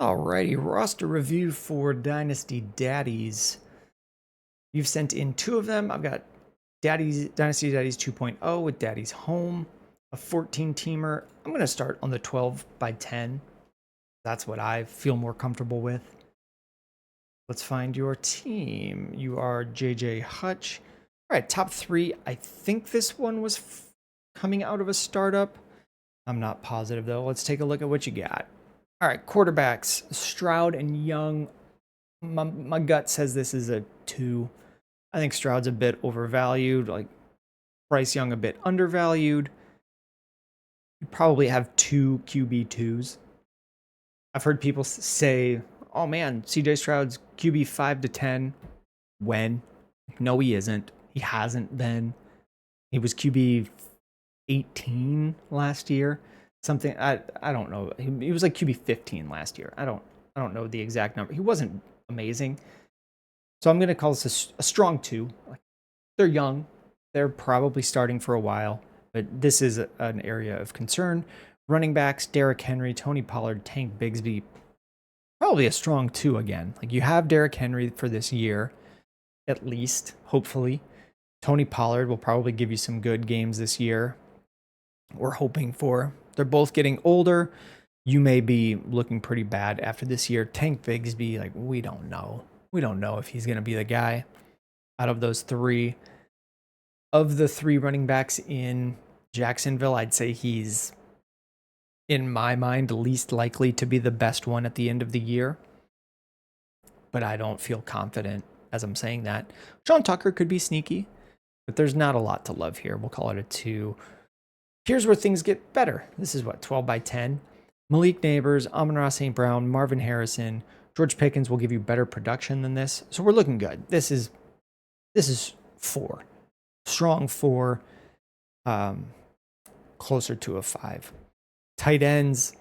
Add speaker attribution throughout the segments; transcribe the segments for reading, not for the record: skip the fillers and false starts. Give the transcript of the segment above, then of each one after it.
Speaker 1: Alrighty, roster review for Dynasty Daddies. You've sent in two of them. I've got Dynasty Daddies 2.0 with Daddy's Home, a 14-teamer. I'm going to start on the 12 by 10. That's what I feel more comfortable with. Let's find your team. You are JJHutch. All right, top three. I think this one was coming out of a startup. I'm not positive, though. Let's take a look at what you got. All right, quarterbacks, Stroud and Young. My gut says this is a 2. I think Stroud's a bit overvalued, like Bryce Young a bit undervalued. You probably have 2 QB2s. I've heard people say, oh man, CJ Stroud's QB 5 to 10. When? No, he isn't. He hasn't been. He was QB 18 last year. Something I don't know. He was like QB 15 last year. I don't know the exact number. He wasn't amazing. So I'm going to call this a strong 2. They're young. They're probably starting for a while, but this is an area of concern. Running backs, Derrick Henry, Tony Pollard, Tank Bigsby, probably a strong 2 again. Like you have Derrick Henry for this year, at least, hopefully. Tony Pollard will probably give you some good games this year. We're hoping for. They're both getting older. You may be looking pretty bad after this year. Tank Bigsby, like we don't know. We don't know if he's going to be the guy out of those 3. Of the 3 running backs in Jacksonville, I'd say he's, in my mind, least likely to be the best one at the end of the year. But I don't feel confident as I'm saying that. Sean Tucker could be sneaky, but there's not a lot to love here. We'll call it a 2. Here's where things get better. This is what, 12 by 10? Malik Neighbors, Amon-Ra St. Brown, Marvin Harrison, George Pickens will give you better production than this. So we're looking good. This is 4. Strong 4, closer to a 5. Tight ends,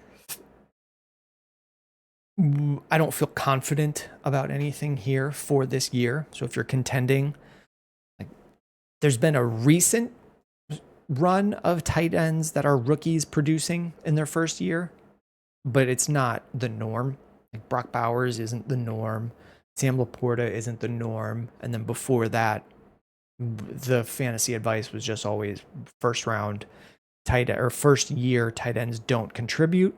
Speaker 1: I don't feel confident about anything here for this year. So if you're contending, like, there's been a recent run of tight ends that are rookies producing in their first year, but it's not the norm. Like Brock Bowers isn't the norm. Sam Laporta isn't the norm. And then before that, the fantasy advice was just always first year tight ends don't contribute.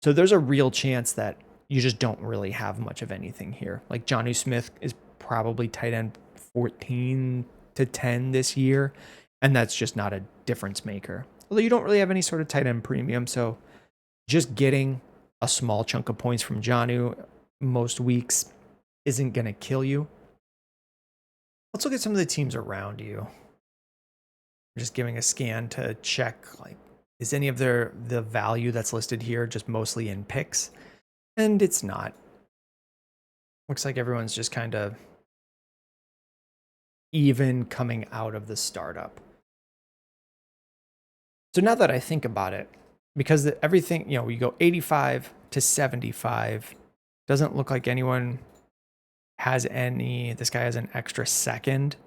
Speaker 1: So there's a real chance that you just don't really have much of anything here. Like Jonnu Smith is probably tight end 14 to 10 this year, and that's just not a difference maker. Although you don't really have any sort of tight end premium, so just getting a small chunk of points from Jonnu most weeks isn't going to kill you. Let's look at some of the teams around you. I'm just giving a scan to check, like, is any of the value that's listed here just mostly in picks? And it's not. Looks like everyone's just kind of even coming out of the startup. So now that I think about it, because everything, we go 85 to 75, doesn't look like anyone has any. This guy has an extra second.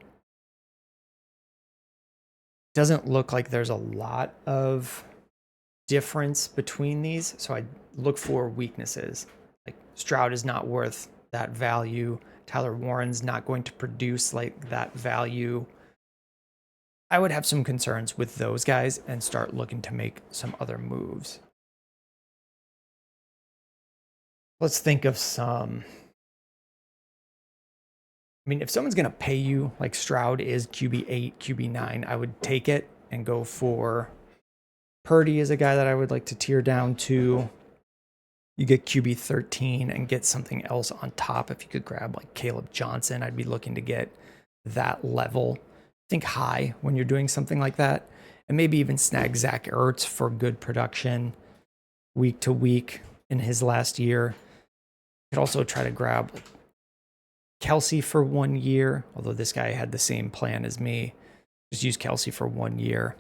Speaker 1: Doesn't look like there's a lot of difference between these. So I look for weaknesses. Like Stroud is not worth that value. Tyler Warren's not going to produce like that value. I would have some concerns with those guys and start looking to make some other moves. Let's think of some. I mean, if someone's going to pay you, like Stroud is QB8, QB9, I would take it and go for Purdy is a guy that I would like to tier down to. You get QB13 and get something else on top. If you could grab like Caleb Johnson, I'd be looking to get that level. Think high when you're doing something like that. And maybe even snag Zach Ertz for good production week to week in his last year. You could also try to grab Kelsey for 1 year, although this guy had the same plan as me. Just use Kelsey for 1 year.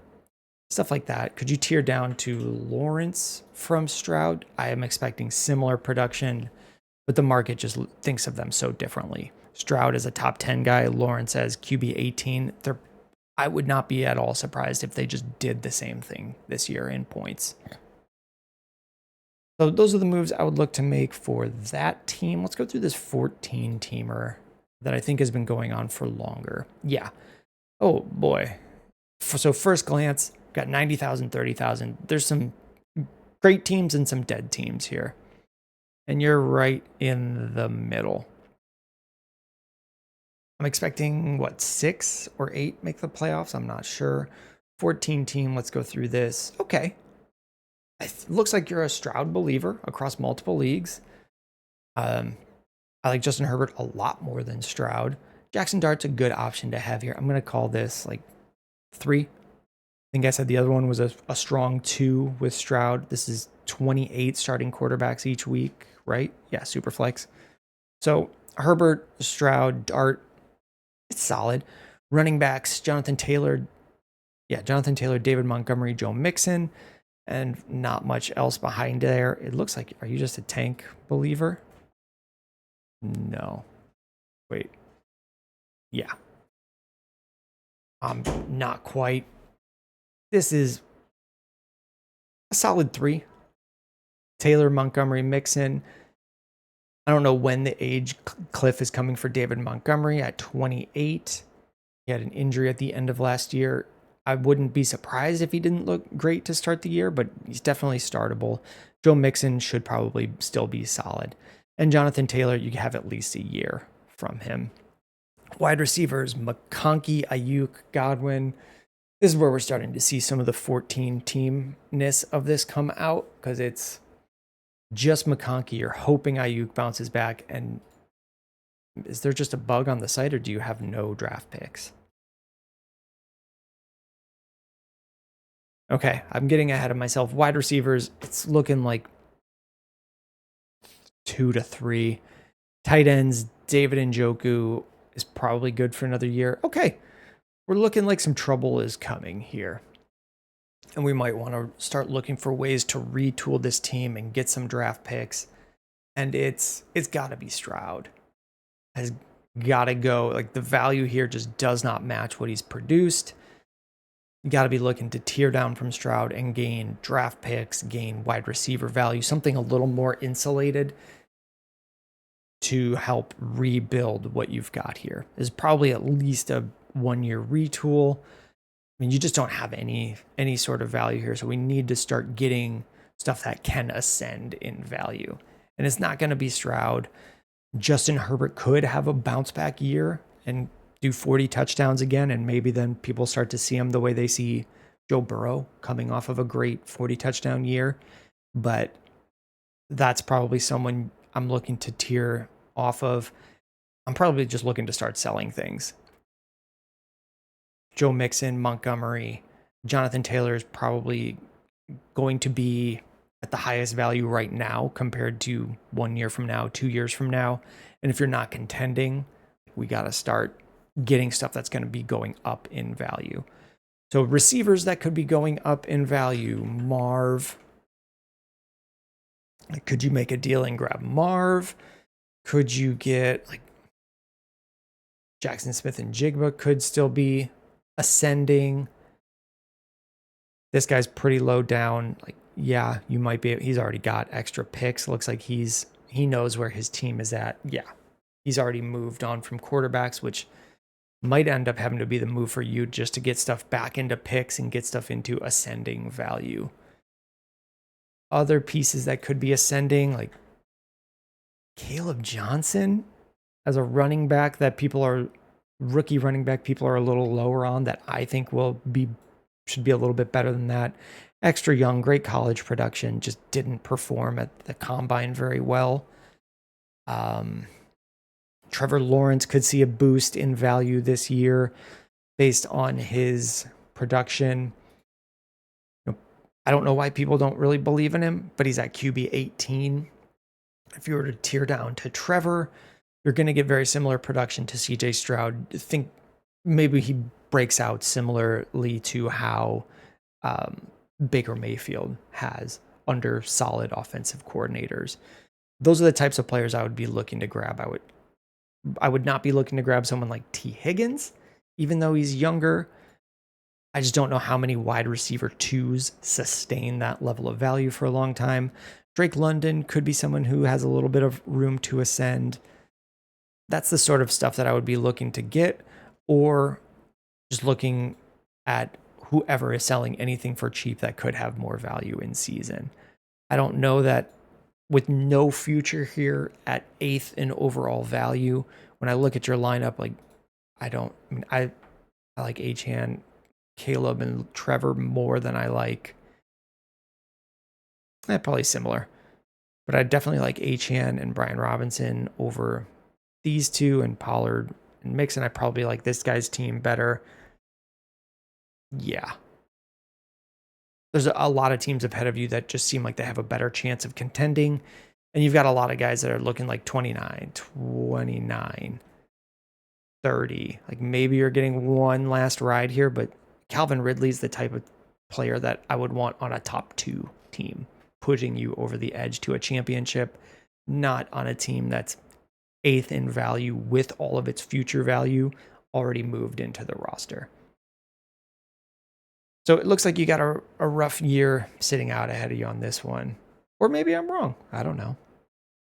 Speaker 1: Stuff like that. Could you tier down to Lawrence from Stroud? I am expecting similar production, but the market just thinks of them so differently. Stroud is a top 10 guy. Lawrence as QB 18. I would not be at all surprised if they just did the same thing this year in points. So those are the moves I would look to make for that team. Let's go through this 14 teamer that I think has been going on for longer. Yeah. Oh boy. So first glance, got 90,000, 30,000. There's some great teams and some dead teams here. And you're right in the middle. I'm expecting, what, 6 or 8 make the playoffs? I'm not sure. 14 team, let's go through this. Okay. Looks like you're a Stroud believer across multiple leagues. I like Justin Herbert a lot more than Stroud. Jackson Dart's a good option to have here. I'm going to call this like 3. I think I said the other one was a strong 2 with Stroud. This is 28 starting quarterbacks each week, right? Yeah, super flex. So Herbert, Stroud, Dart, it's solid. Running backs, Jonathan Taylor, David Montgomery, Joe Mixon, and not much else behind there. It looks like, are you just a tank believer? No. Wait. Yeah. Not quite. This is a solid 3. Taylor, Montgomery, Mixon. I don't know when the age cliff is coming for David Montgomery at 28. He had an injury at the end of last year. I wouldn't be surprised if he didn't look great to start the year, but he's definitely startable. Joe Mixon should probably still be solid. And Jonathan Taylor, you have at least a year from him. Wide receivers, McConkey, Ayuk, Godwin. This is where we're starting to see some of the 14 teamness of this come out, because it's just McConkey. You're hoping Ayuk bounces back. And is there just a bug on the site, or do you have no draft picks? Okay, I'm getting ahead of myself. Wide receivers, it's looking like 2 to 3. Tight ends, David Njoku is probably good for another year. Okay, we're looking like some trouble is coming here. And we might want to start looking for ways to retool this team and get some draft picks. And it's got to be Stroud. Has got to go. Like, the value here just does not match what he's produced. You got to be looking to tear down from Stroud and gain draft picks, gain wide receiver value, something a little more insulated to help rebuild what you've got here. Is probably at least a 1-year retool. I mean, you just don't have any sort of value here, so we need to start getting stuff that can ascend in value. And it's not going to be Stroud. Justin Herbert could have a bounce back year and do 40 touchdowns again, and maybe then people start to see him the way they see Joe Burrow coming off of a great 40 touchdown year. But that's probably someone I'm looking to tear off of. I'm probably just looking to start selling things. Joe Mixon, Montgomery, Jonathan Taylor is probably going to be at the highest value right now compared to 1 year from now, 2 years from now. And if you're not contending, we got to start getting stuff that's going to be going up in value. So receivers that could be going up in value, Marv. Like, could you make a deal and grab Marv? Could you get like Jackson Smith and Jigba could still be ascending. This guy's pretty low down. Like, yeah, you might be. He's already got extra picks. Looks like he knows where his team is at. Yeah, he's already moved on from quarterbacks, which might end up having to be the move for you just to get stuff back into picks and get stuff into ascending value. Other pieces that could be ascending, like Caleb Johnson as a running back that rookie running back people are a little lower on, that I think should be a little bit better than that. Extra young, great college production, just didn't perform at the combine very well. Trevor Lawrence could see a boost in value this year based on his production. I don't know why people don't really believe in him, but he's at QB 18. If you were to tear down to Trevor, you're going to get very similar production to CJ Stroud. I think maybe he breaks out similarly to how Baker Mayfield has under solid offensive coordinators. Those are the types of players I would be looking to grab. I would not be looking to grab someone like T. Higgins, even though he's younger. I just don't know how many wide receiver 2s sustain that level of value for a long time. Drake London could be someone who has a little bit of room to ascend. That's the sort of stuff that I would be looking to get, or just looking at whoever is selling anything for cheap that could have more value in season. I don't know that with no future here at 8th in overall value, when I look at your lineup, like I like Achan, Caleb, and Trevor more than I like. Probably similar, but I definitely like Achan and Brian Robinson over these two, and Pollard and Mixon. I probably like this guy's team better. Yeah. There's a lot of teams ahead of you that just seem like they have a better chance of contending. And you've got a lot of guys that are looking like 29, 29, 30. Like maybe you're getting one last ride here, but Calvin Ridley's the type of player that I would want on a top 2 team, pushing you over the edge to a championship, not on a team that's 8th in value with all of its future value already moved into the roster. So it looks like you got a rough year sitting out ahead of you on this one. Or maybe I'm wrong. I don't know.